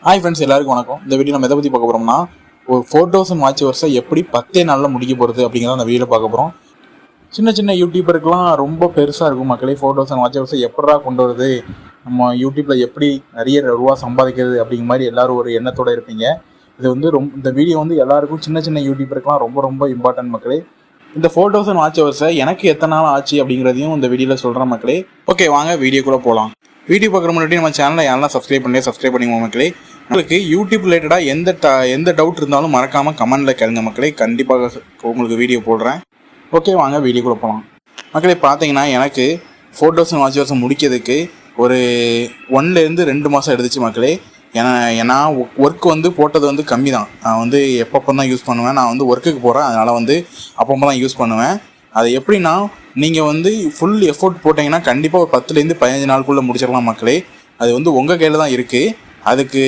Hi friends, எல்லாருக்கும் வணக்கம். இந்த வீடியோ நம்ம எதை பற்றி பார்க்க போகிறோம்னா, ஒரு 4000 வாட்ச் வருஷம் எப்படி 10 நாளில் முடிக்க போகிறது அப்படிங்கிறத அந்த வீடியோவில் பார்க்க போகிறோம். சின்ன சின்ன யூடியூபருக்குலாம் ரொம்ப பெருசாக இருக்கும் மக்களே. 4000 வாட்ச் வருஷம் எப்படா கொண்டு வருது, நம்ம யூடியூப்பில் எப்படி நிறைய ரூபா சம்பாதிக்கிறது அப்படிங்கிற மாதிரி எல்லோரும் ஒரு எண்ணத்தோடு இருப்பீங்க. இது வந்து இந்த வீடியோ வந்து எல்லாருக்கும் சின்ன சின்ன யூடியூபருக்குலாம் ரொம்ப ரொம்ப இம்பார்ட்டன்ட் மக்களே. இந்த 4000 வாட்ச் வருஷம் எனக்கு எத்தனை நாள் ஆச்சு அப்படிங்கிறதையும் இந்த வீடியோவில் சொல்கிறேன் மக்களே. ஓகே, வாங்க வீடியோக்குள்ளே போகலாம். வீடியோ பார்க்குற முன்னாடி நம்ம சேனலை யாரெல்லாம் சப்ஸ்கிரைப் பண்ணிங்க மக்களே. உங்களுக்கு யூடியூப் ரிலேட்டடாக எந்த டவுட் இருந்தாலும் மறக்காமல் கமெண்டில் கேளுங்க மக்களே. கண்டிப்பாக உங்களுக்கு வீடியோ போடுறேன். ஓகே, வாங்க வீடியோக்குள்ளே போகலாம் மக்களே. பார்த்தீங்கன்னா எனக்கு 4000 வாட்ச் வருஷம் முடிக்கிறதுக்கு ஒரு 1-2 மாதம் எடுத்துச்சு மக்களே. ஏன்னா ஒர்க் வந்து போட்டது வந்து கம்மி தான். நான் வந்து எப்பப்போ தான் யூஸ் பண்ணுவேன். நான் வந்து ஒர்க்குக்கு போகிறேன், அதனால் வந்து அப்பப்போ தான் யூஸ் பண்ணுவேன். அது எப்படின்னா, நீங்கள் வந்து ஃபுல் எஃபோர்ட் போட்டிங்கன்னா கண்டிப்பாக ஒரு 10-15 நாளுக்குள்ளே முடிச்சிடலாம் மக்களே. அது வந்து உங்கள் கையில் தான் இருக்குது. அதுக்கு